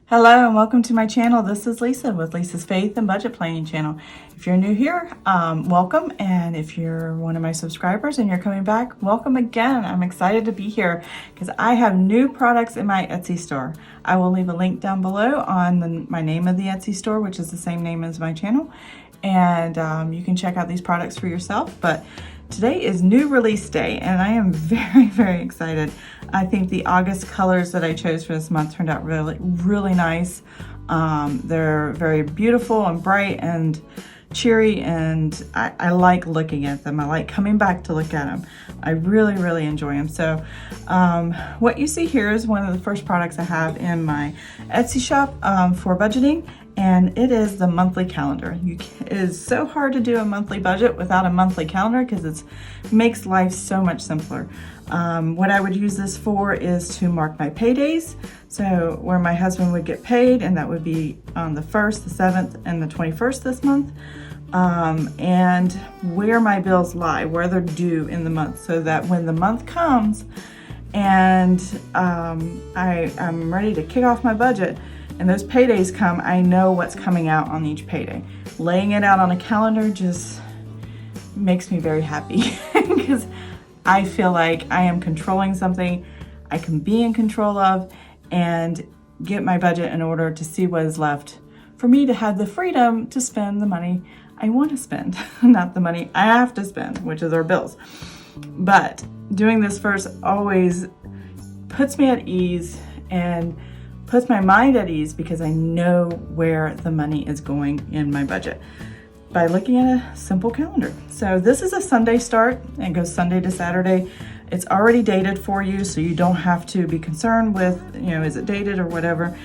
Hello and welcome to my channel. This is Lisa with Lisa's Faith and Budget Planning channel. If you're new here, welcome. And if you're one of my subscribers and you're coming back, welcome again. I'm excited to be here because I have new products in my Etsy store. I will leave a link down below on my name of the Etsy store, which is the same name as my channel. And you can check out these products for yourself. But today is new release day and I am very, very excited. I think the August colors that I chose for this month turned out really nice. They're very beautiful and bright and cheery, and I like looking at them. I like coming back to look at them. I really enjoy them. So what you see here is one of the first products I have in my Etsy shop for budgeting, and it is the monthly calendar. It is so hard to do a monthly budget without a monthly calendar because it makes life so much simpler. What I would use this for is to mark my paydays. So where my husband would get paid, and that would be on the 1st, the 7th, and the 21st this month. And where my bills lie, where they're due in the month, so that when the month comes and I'm ready to kick off my budget and those paydays come, I know what's coming out on each payday. Laying it out on a calendar just makes me very happy because I feel like I am controlling something I can be in control of and get my budget in order to see what is left for me to have the freedom to spend the money I want to spend, not the money I have to spend, which is our bills. But doing this first always puts me at ease and puts my mind at ease because I know where the money is going in my budget by looking at a simple calendar. So this is a Sunday start and goes Sunday to Saturday. It's already dated for you, so you don't have to be concerned with, is it dated or whatever.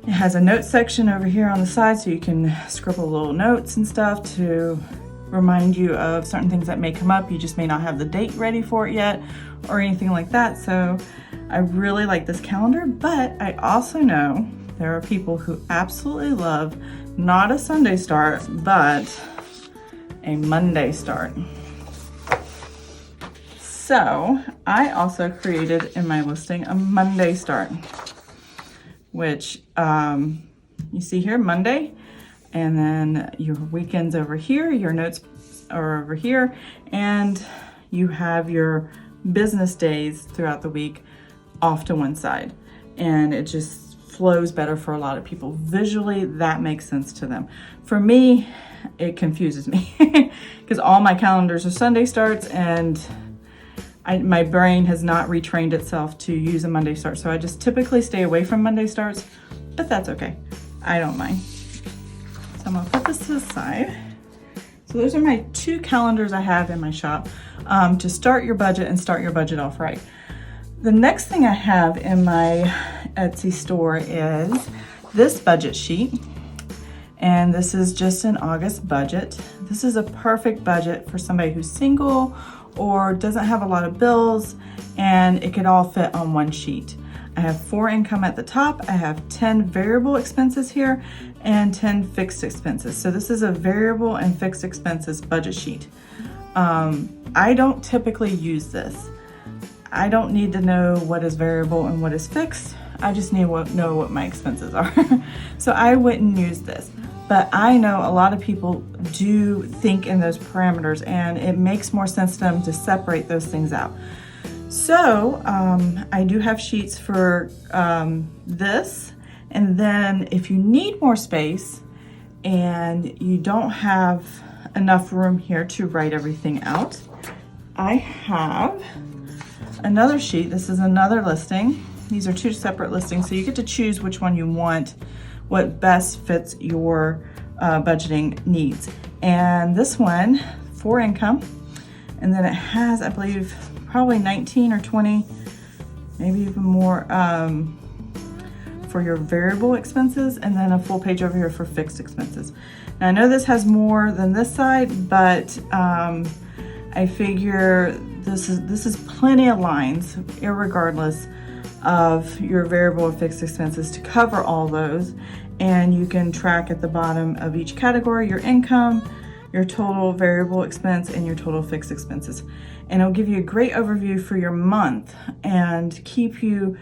It has a notes section over here on the side so you can scribble little notes and stuff to remind you of certain things that may come up. You just may not have the date ready for it yet or anything like that. So I really like this calendar, but I also know there are people who absolutely love not a Sunday start, but a Monday start. So I also created in my listing a Monday start, which you see here, Monday, and then your weekends over here, your notes are over here, and you have your business days throughout the week off to one side, and it just flows better for a lot of people. Visually, that makes sense to them. For me, it confuses me because all my calendars are Sunday starts, and my brain has not retrained itself to use a Monday start. So I just typically stay away from Monday starts, but that's okay. I don't mind. So I'm gonna put this to the side. So those are my two calendars I have in my shop to start your budget and start your budget off right. The next thing I have in my Etsy store is this budget sheet. And this is just an August budget. This is a perfect budget for somebody who's single or doesn't have a lot of bills, and it could all fit on one sheet. I have 4 income at the top. I have 10 variable expenses here and 10 fixed expenses. So this is a variable and fixed expenses budget sheet. I don't typically use this. I don't need to know what is variable and what is fixed. I just need to know what my expenses are. So I wouldn't use this. But I know a lot of people do think in those parameters, and it makes more sense to them to separate those things out. So I do have sheets for this. And then if you need more space and you don't have enough room here to write everything out, I have another sheet. This is another listing. These are 2 separate listings, so you get to choose which one you want, what best fits your budgeting needs. And this one, 4 income, and then it has, I believe, probably 19 or 20, maybe even more, for your variable expenses, and then a full page over here for fixed expenses. Now I know this has more than this side, but I figure this is plenty of lines, irregardless of your variable or fixed expenses, to cover all those. And you can track at the bottom of each category your income, your total variable expense, and your total fixed expenses. And it'll give you a great overview for your month and keep you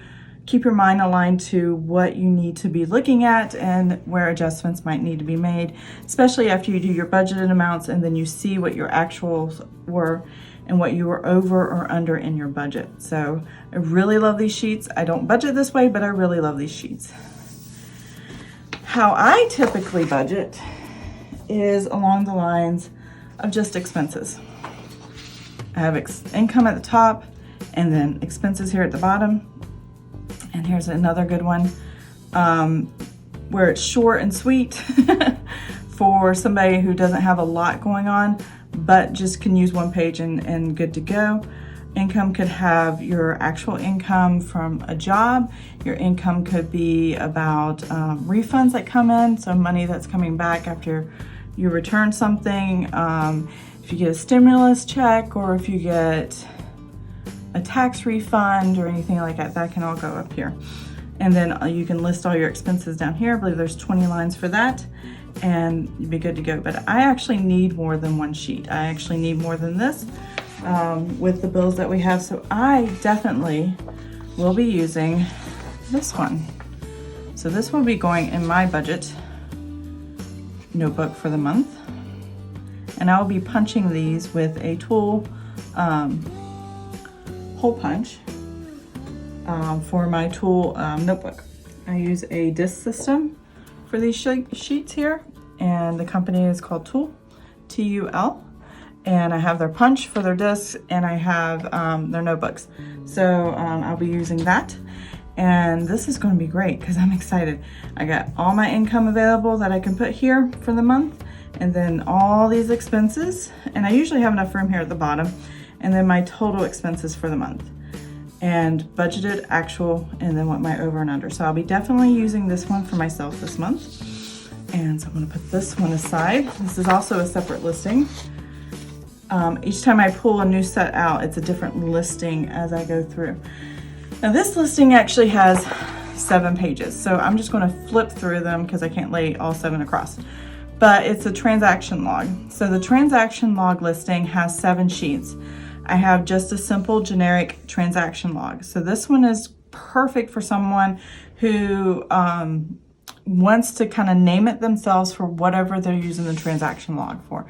keep your mind aligned to what you need to be looking at and where adjustments might need to be made, especially after you do your budgeted amounts and then you see what your actuals were and what you were over or under in your budget. So I really love these sheets. I don't budget this way, but I really love these sheets. How I typically budget is along the lines of just expenses. I have income at the top and then expenses here at the bottom. And here's another good one where it's short and sweet for somebody who doesn't have a lot going on, but just can use one page and good to go. Income could have your actual income from a job. Your income could be about refunds that come in, so money that's coming back after you return something. If you get a stimulus check or if you get a tax refund or anything like that, that can all go up here. And then you can list all your expenses down here. I believe there's 20 lines for that, and you'd be good to go. But I actually need more than one sheet. I actually need more than this with the bills that we have. So I definitely will be using this one. So this will be going in my budget notebook for the month. And I will be punching these with a tool, hole punch for my tool notebook. I use a disc system for these sheets here, and the company is called Tool, T-U-L, and I have their punch for their discs, and I have their notebooks. So I'll be using that, and this is going to be great because I'm excited. I got all my income available that I can put here for the month, and then all these expenses, and I usually have enough room here at the bottom, and then my total expenses for the month, and budgeted, actual, and then what my over and under. So I'll be definitely using this one for myself this month. And so I'm gonna put this one aside. This is also a separate listing. Each time I pull a new set out, it's a different listing as I go through. Now this listing actually has 7 pages. So I'm just gonna flip through them because I can't lay all 7 across. But it's a transaction log. So the transaction log listing has 7 sheets. I have just a simple generic transaction log. So this one is perfect for someone who wants to kind of name it themselves for whatever they're using the transaction log for.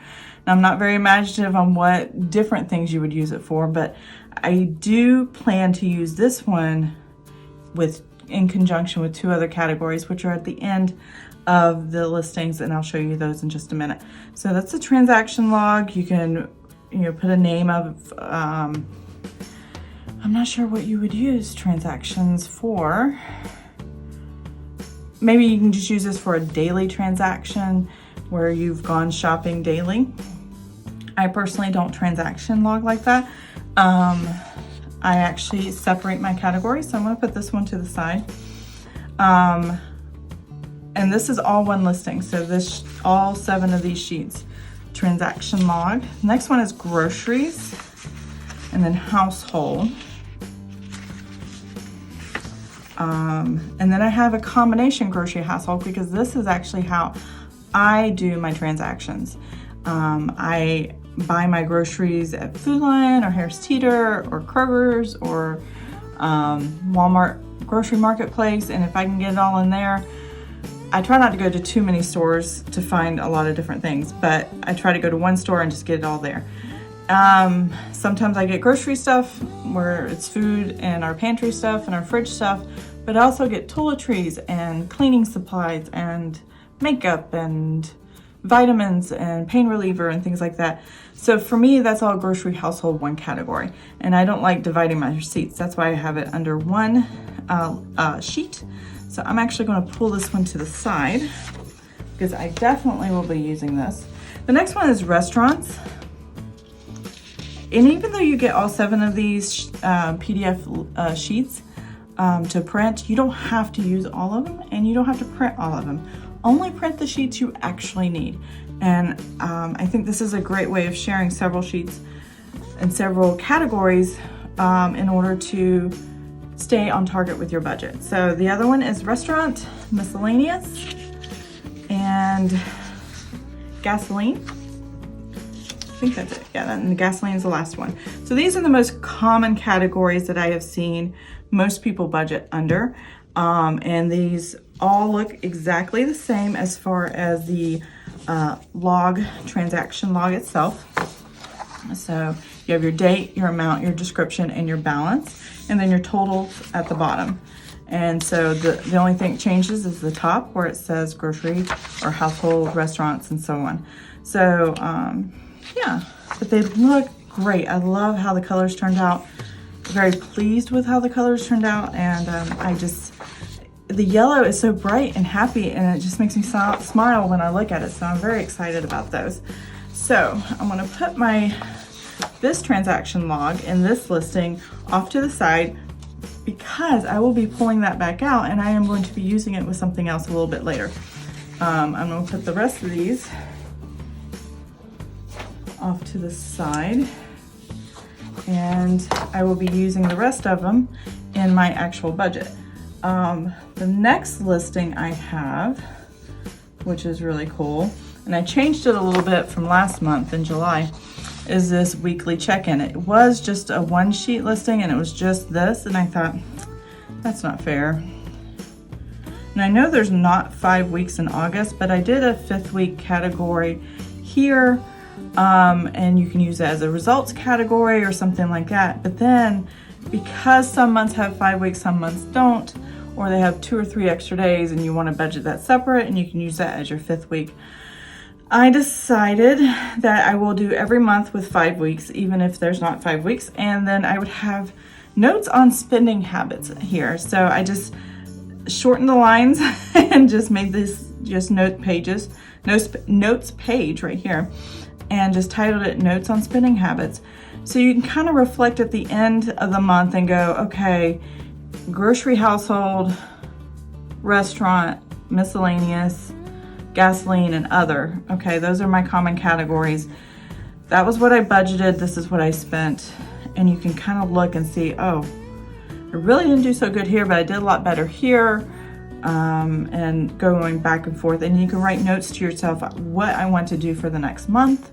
Now, I'm not very imaginative on what different things you would use it for, but I do plan to use this one in conjunction with 2 other categories, which are at the end of the listings, and I'll show you those in just a minute. So that's the transaction log. You can put a name of, I'm not sure what you would use transactions for. Maybe you can just use this for a daily transaction where you've gone shopping daily. I personally don't transaction log like that. I actually separate my categories, so I'm gonna put this one to the side. And this is all one listing, so all 7 of these sheets. Transaction log. Next one is groceries, and then household. And then I have a combination grocery household because this is actually how I do my transactions. I buy my groceries at Food Lion or Harris Teeter or Kroger's or Walmart grocery marketplace, and if I can get it all in there, I try not to go to too many stores to find a lot of different things, but I try to go to one store and just get it all there. Sometimes I get grocery stuff where it's food and our pantry stuff and our fridge stuff, but I also get toiletries and cleaning supplies and makeup and vitamins and pain reliever and things like that. So for me, that's all grocery household, one category. And I don't like dividing my receipts. That's why I have it under one sheet. So I'm actually going to pull this one to the side because I definitely will be using this. The next one is restaurants. And even though you get all 7 of these PDF sheets to print, you don't have to use all of them, and you don't have to print all of them. Only print the sheets you actually need. And I think this is a great way of sharing several sheets and several categories in order to stay on target with your budget. So the other one is restaurant, miscellaneous, and gasoline. think that's it. Yeah, and the gasoline is the last one. So these are the most common categories that I have seen most people budget under. And these all look exactly the same as far as the transaction log itself. So you have your date, your amount, your description, and your balance, and then your total at the bottom. And so the only thing that changes is the top where it says grocery or household, restaurants, and so on. So yeah, but they look great. I love how the colors turned out. Very pleased with how the colors turned out, and the yellow is so bright and happy, and it just makes me smile when I look at it. So I'm very excited about those. So I'm gonna put this transaction log in this listing off to the side, because I will be pulling that back out and I am going to be using it with something else a little bit later. I'm going to put the rest of these off to the side, and I will be using the rest of them in my actual budget. The next listing I have, which is really cool, and I changed it a little bit from last month in July, is this weekly check-in. It was just a one sheet listing and it was just this, and I thought, that's not fair. And I know there's not 5 weeks in August, but I did a 5th week category here, and you can use it as a results category or something like that. But then, because some months have 5 weeks, some months don't, or they have 2 or 3 extra days and you want to budget that separate and you can use that as your 5th week, I decided that I will do every month with 5 weeks, even if there's not 5 weeks. And then I would have notes on spending habits here. So I just shortened the lines and just made this just notes page right here, and just titled it Notes on Spending Habits. So you can kind of reflect at the end of the month and go, okay, grocery, household, restaurant, miscellaneous, gasoline, and other. Okay, those are my common categories. That was what I budgeted. This is what I spent. And you can kind of look and see, oh, I really didn't do so good here, but I did a lot better here. And going back and forth. And you can write notes to yourself what I want to do for the next month.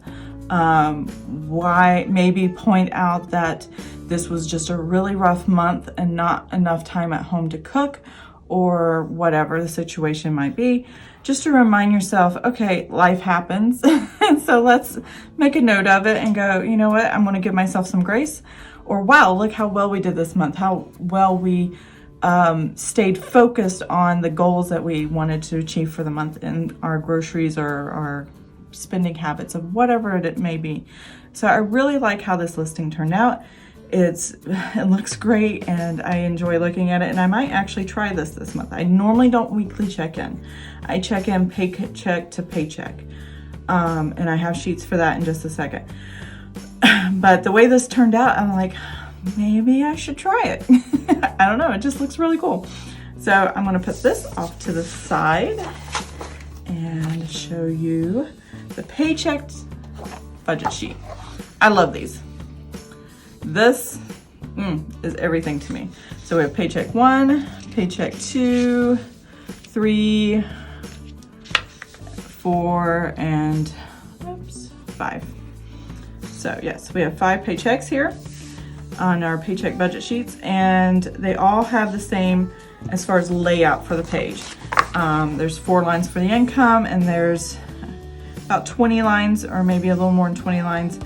Why, maybe point out that this was just a really rough month and not enough time at home to cook, or whatever the situation might be, just to remind yourself, okay, life happens. And so let's make a note of it and go, you know what, I'm going to give myself some grace. Or wow, look how well we did this month, how well we stayed focused on the goals that we wanted to achieve for the month in our groceries or our spending habits of whatever it may be. So I really like how this listing turned out. It looks great and I enjoy looking at it, and I might actually try this month. I normally don't weekly check in. I check in paycheck to paycheck, and I have sheets for that in just a second. But the way this turned out, I'm like, maybe I should try it. I don't know, it just looks really cool. So I'm gonna put this off to the side and show you the paycheck budget sheet. I love these. This is everything to me. So we have paycheck 1, paycheck 2, 3, 4, and 5. So yes, we have 5 paychecks here on our paycheck budget sheets, and they all have the same as far as layout for the page. There's 4 lines for the income, and there's about 20 lines, or maybe a little more than 20 lines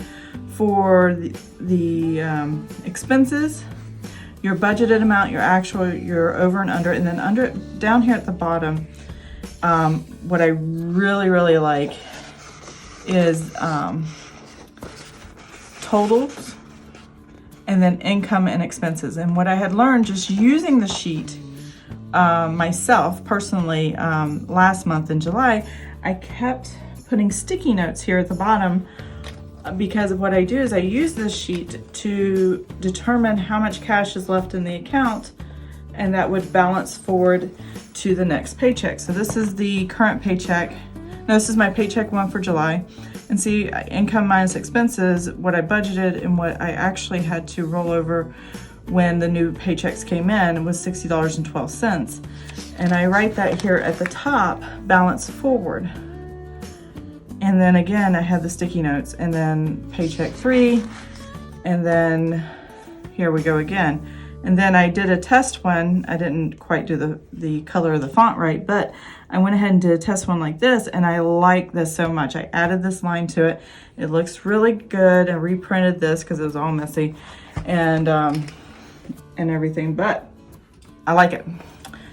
for the expenses, your budgeted amount, your actual, your over and under, and then down here at the bottom, what I really like is totals, and then income and expenses. And what I had learned just using the sheet myself personally last month in July, I kept putting sticky notes here at the bottom, because of what I do is I use this sheet to determine how much cash is left in the account, and that would balance forward to the next paycheck. So this is the current paycheck. No, this is my paycheck 1 for July. And see, income minus expenses, what I budgeted and what I actually had to roll over when the new paychecks came in was $60.12. And I write that here at the top, balance forward. And then again, I had the sticky notes, and then paycheck 3, and then here we go again. And then I did a test one. I didn't quite do the color of the font right, but I went ahead and did a test one like this, and I like this so much. I added this line to it. It looks really good. I reprinted this because it was all messy and everything, but I like it.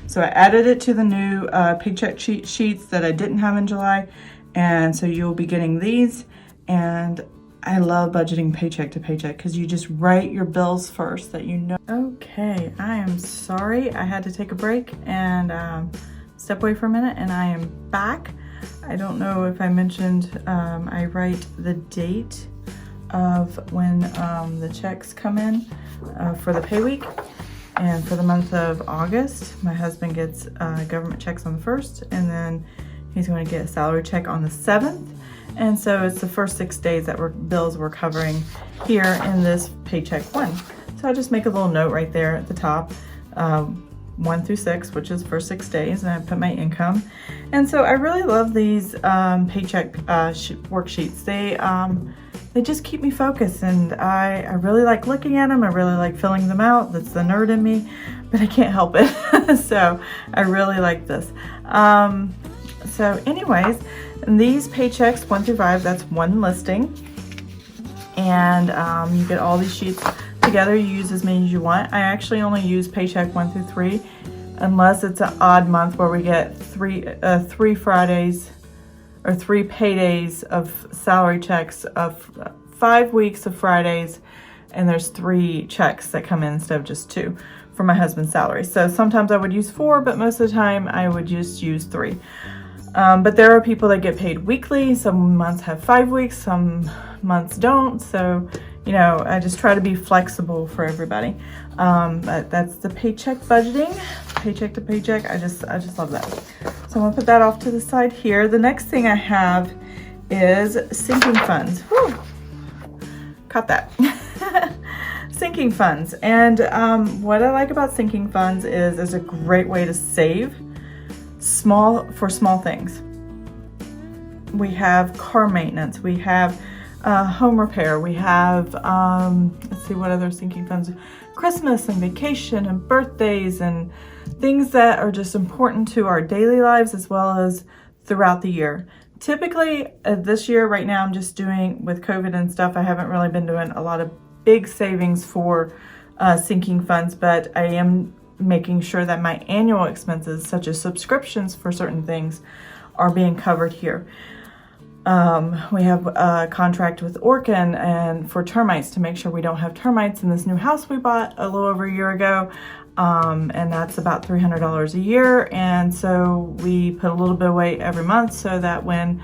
So I added it to the new paycheck sheets that I didn't have in July, and so you'll be getting these. And I love budgeting paycheck to paycheck because you just write your bills first that you know. Okay, I am sorry. I had to take a break and step away for a minute, and I am back. I don't know if I mentioned, I write the date of when the checks come in for the pay week. And for the month of August, my husband gets government checks on the 1st, and then he's going to get a salary check on the 7th. And so it's the first 6 days that bills we're covering here in this paycheck 1. So I just make a little note right there at the top, 1 through 6, which is for 6 days, and I put my income. And so I really love these paycheck worksheets. They just keep me focused, and I really like looking at them. I really like filling them out. That's the nerd in me, but I can't help it. So I really like this. So anyways, these paychecks 1 through 5, that's one listing. And you get all these sheets together. You use as many as you want. I actually only use paycheck 1 through 3, unless it's an odd month where we get three Fridays or 3 paydays of salary checks of 5 weeks of Fridays, and there's 3 checks that come in instead of just 2 for my husband's salary. So sometimes I would use 4, but most of the time I would just use 3. But there are people that get paid weekly. Some months have 5 weeks, some months don't. So, you know, I just try to be flexible for everybody. But that's the paycheck budgeting, paycheck to paycheck. I just love that. So I'm gonna put that off to the side here. The next thing I have is sinking funds. Whew. Caught that. Sinking funds. And what I like about sinking funds is it's a great way to save for small things. We have car maintenance, we have home repair, we have let's see what other sinking funds, Christmas and vacation and birthdays and things that are just important to our daily lives as well as throughout the year. Typically this year right now I'm just doing, with COVID and stuff, I haven't really been doing a lot of big savings for sinking funds, but I am making sure that my annual expenses, such as subscriptions for certain things, are being covered here. We have a contract with Orkin and for termites to make sure we don't have termites in this new house we bought a little over a year ago. And that's about $300 a year. And so we put a little bit away every month so that when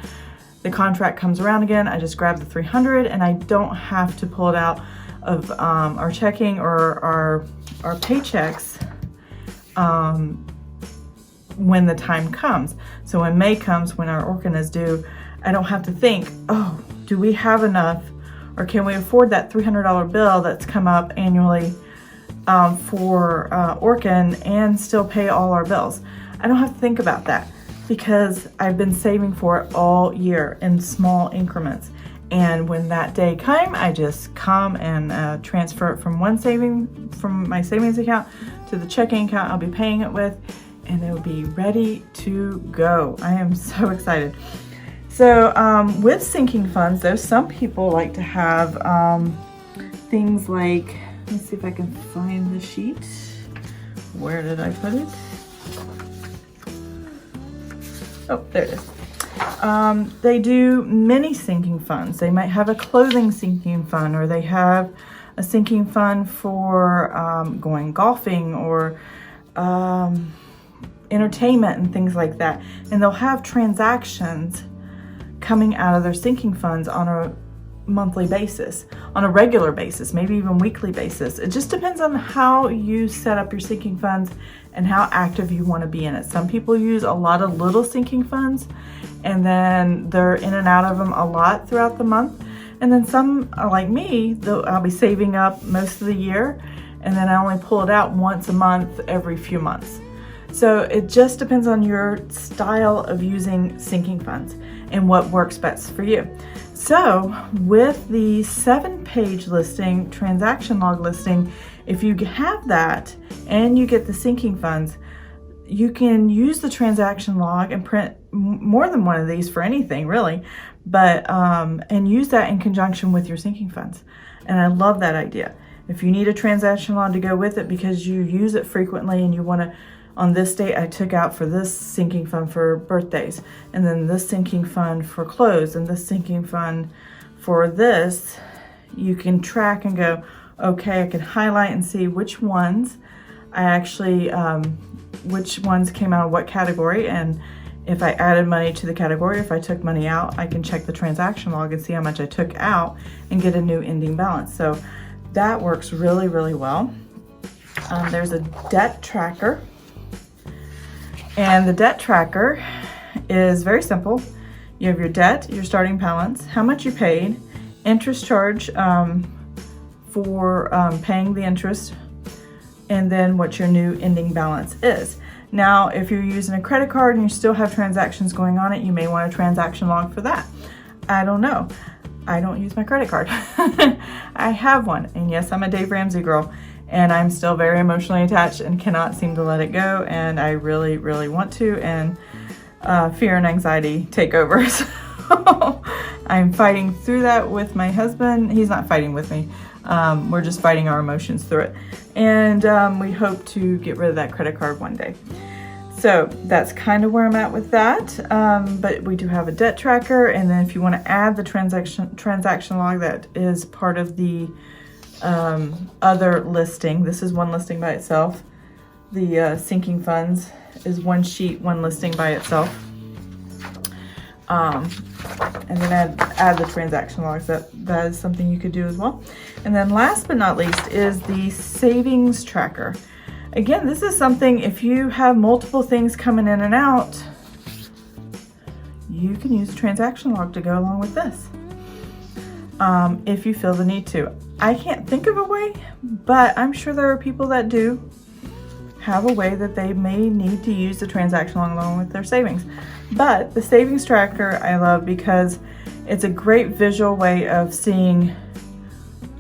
the contract comes around again, I just grab the $300 and I don't have to pull it out of our checking or our paychecks when the time comes. So when May comes, when our Orkin is due, I don't have to think, oh, do we have enough, or can we afford that $300 bill that's come up annually for Orkin and still pay all our bills? I don't have to think about that because I've been saving for it all year in small increments. And when that day came, I just come and transfer it from from my savings account to the checking account I'll be paying it with, and it will be ready to go. I am so excited. So with sinking funds, though, some people like to have things like, let's see if I can find the sheet. Where did I put it? Oh, there it is. They do many sinking funds. They might have a clothing sinking fund, or they have a sinking fund for going golfing or entertainment and things like that. And they'll have transactions coming out of their sinking funds on a monthly basis, on a regular basis, maybe even weekly basis. It just depends on how you set up your sinking funds and how active you want to be in it. Some people use a lot of little sinking funds and then they're in and out of them a lot throughout the month. And then some are like me, I'll be saving up most of the year and then I only pull it out once a month every few months. So it just depends on your style of using sinking funds. and what works best for you. So with the 7-page listing, transaction log listing, if you have that and you get the sinking funds, you can use the transaction log and print more than one of these for anything really, but and use that in conjunction with your sinking funds. And I love that idea. If you need a transaction log to go with it because you use it frequently and you want to, on this date I took out for this sinking fund for birthdays, and then this sinking fund for clothes, and this sinking fund for this, you can track and go, okay, I can highlight and see which ones I actually, which ones came out of what category, and if I added money to the category, if I took money out, I can check the transaction log and see how much I took out and get a new ending balance. So that works really, really well. There's a debt tracker. And the debt tracker is very simple. You have your debt, your starting balance, how much you paid, interest charge for paying the interest, and then what your new ending balance is. Now, if you're using a credit card and you still have transactions going on it, you may want a transaction log for that. I don't know. I don't use my credit card. I have one, and yes, I'm a Dave Ramsey girl, and I'm still very emotionally attached and cannot seem to let it go, and I really, really want to, and fear and anxiety take over. So I'm fighting through that with my husband. He's not fighting with me. We're just fighting our emotions through it. And we hope to get rid of that credit card one day. So that's kind of where I'm at with that. But we do have a debt tracker. And then if you want to add the transaction log, that is part of the other listing. This is one listing by itself. The sinking funds is one sheet, one listing by itself. And then add the transaction logs. That is something you could do as well. And then last but not least is the savings tracker. Again, this is something, if you have multiple things coming in and out, you can use a transaction log to go along with this. If you feel the need to. I can't think of a way, but I'm sure there are people that do have a way that they may need to use the transaction log along with their savings. But the savings tracker I love because it's a great visual way of seeing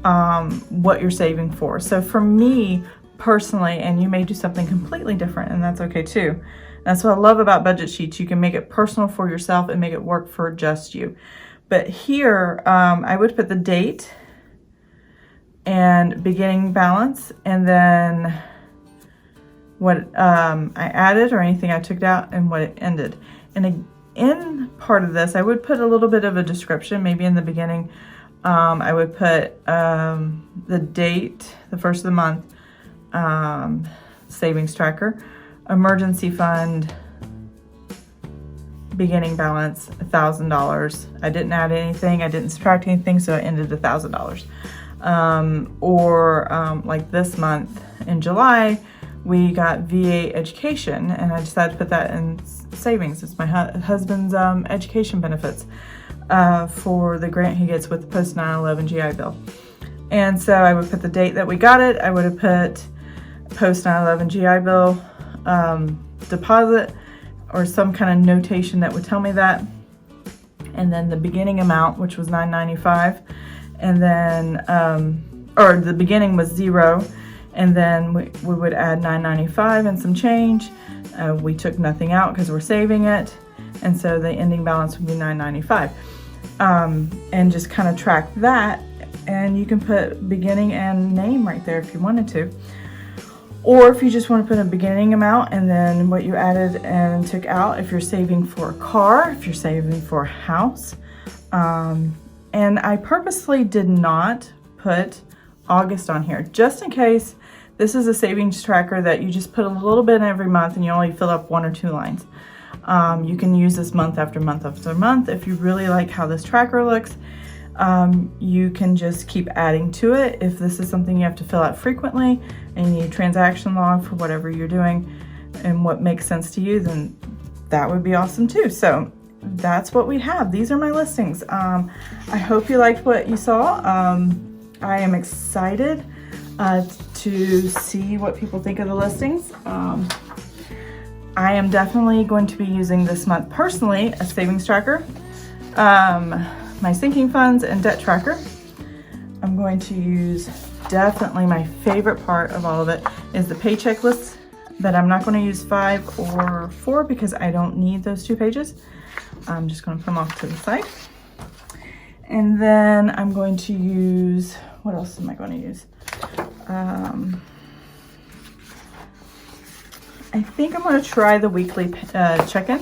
what you're saving for. So for me personally, and you may do something completely different, and that's okay too. That's what I love about budget sheets. You can make it personal for yourself and make it work for just you. But here, I would put the date and beginning balance, and then what I added or anything I took out, and what it ended. And in part of this, I would put a little bit of a description. Maybe in the beginning, I would put the date, the first of the month, savings tracker, emergency fund, beginning balance, $1,000. I didn't add anything, I didn't subtract anything, so it ended $1,000. Like this month in July, we got VA education, and I decided to put that in savings. It's my husband's education benefits for the grant he gets with the post 9/11 GI Bill. And so I would put the date that we got it. I would have put post 9/11 GI Bill deposit, or some kind of notation that would tell me that. And then the beginning amount, which was $9.95, and then or the beginning was $0. And then we would add $9.95 and some change. We took nothing out because we're saving it. And so the ending balance would be $9.95. And just kind of track that. And you can put beginning and name right there if you wanted to. Or if you just want to put a beginning amount and then what you added and took out, if you're saving for a car, if you're saving for a house. And I purposely did not put August on here, just in case. This is a savings tracker that you just put a little bit every month and you only fill up 1 or 2 lines. You can use this month after month after month. If you really like how this tracker looks, you can just keep adding to it. If this is something you have to fill out frequently and you need a transaction log for whatever you're doing and what makes sense to you, then that would be awesome too. So that's what we have. These are my listings. I hope you liked what you saw. I am excited to see what people think of the listings. I am definitely going to be using this month personally a savings tracker my sinking funds and debt tracker. I'm going to use, definitely my favorite part of all of it is the paycheck list, but I'm not going to use 5 or 4 because I don't need those 2 pages. I'm just going to put them off to the side. And then I'm going to use, what else am I going to use? I think I'm going to try the weekly check-in.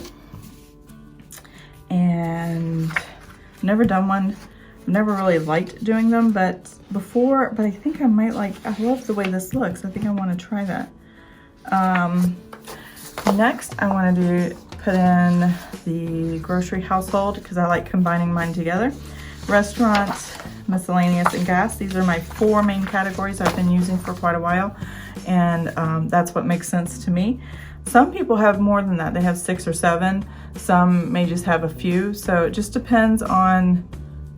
And I've never done one. I've never really liked doing them, but I think I might like, I love the way this looks. I think I want to try that. Next, I want to put in the grocery household because I like combining mine together. Restaurant, miscellaneous, and gas. These are my 4 main categories I've been using for quite a while, and that's what makes sense to me. Some people have more than that. They have 6 or 7. Some may just have a few. So it just depends on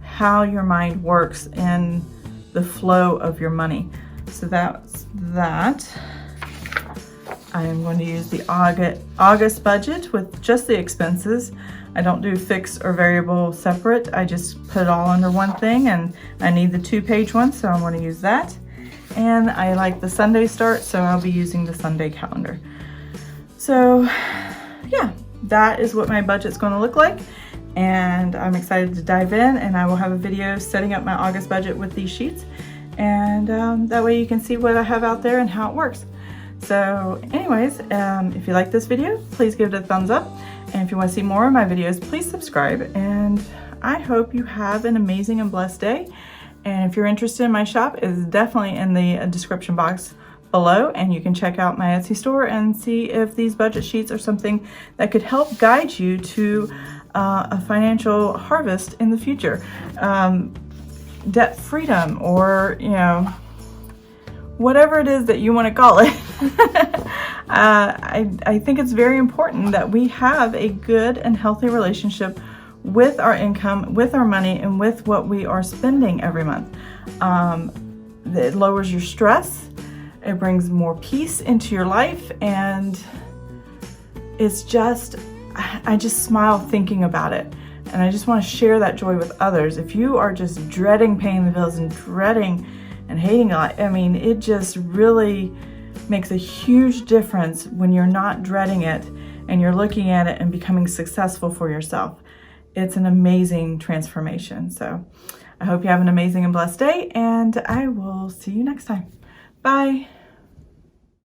how your mind works and the flow of your money. So that's that. I am going to use the August budget with just the expenses. I don't do fixed or variable separate. I just put it all under one thing, and I need the 2-page one, so I'm going to use that. And I like the Sunday start, so I'll be using the Sunday calendar. So yeah, that is what my budget's going to look like. And I'm excited to dive in, and I will have a video setting up my August budget with these sheets. And that way you can see what I have out there and how it works. So anyways, if you like this video, please give it a thumbs up. And if you want to see more of my videos, please subscribe. And I hope you have an amazing and blessed day. And if you're interested in my shop, it's definitely in the description box below. And you can check out my Etsy store and see if these budget sheets are something that could help guide you to a financial harvest in the future. Debt freedom, or, you know, whatever it is that you want to call it. I think it's very important that we have a good and healthy relationship with our income, with our money, and with what we are spending every month. It lowers your stress, it brings more peace into your life, and it's just, I just smile thinking about it. And I just want to share that joy with others. If you are just dreading paying the bills and dreading and hating life, I mean, it just really makes a huge difference when you're not dreading it and you're looking at it and becoming successful for yourself. It's an amazing transformation. So I hope you have an amazing and blessed day, and I will see you next time. Bye.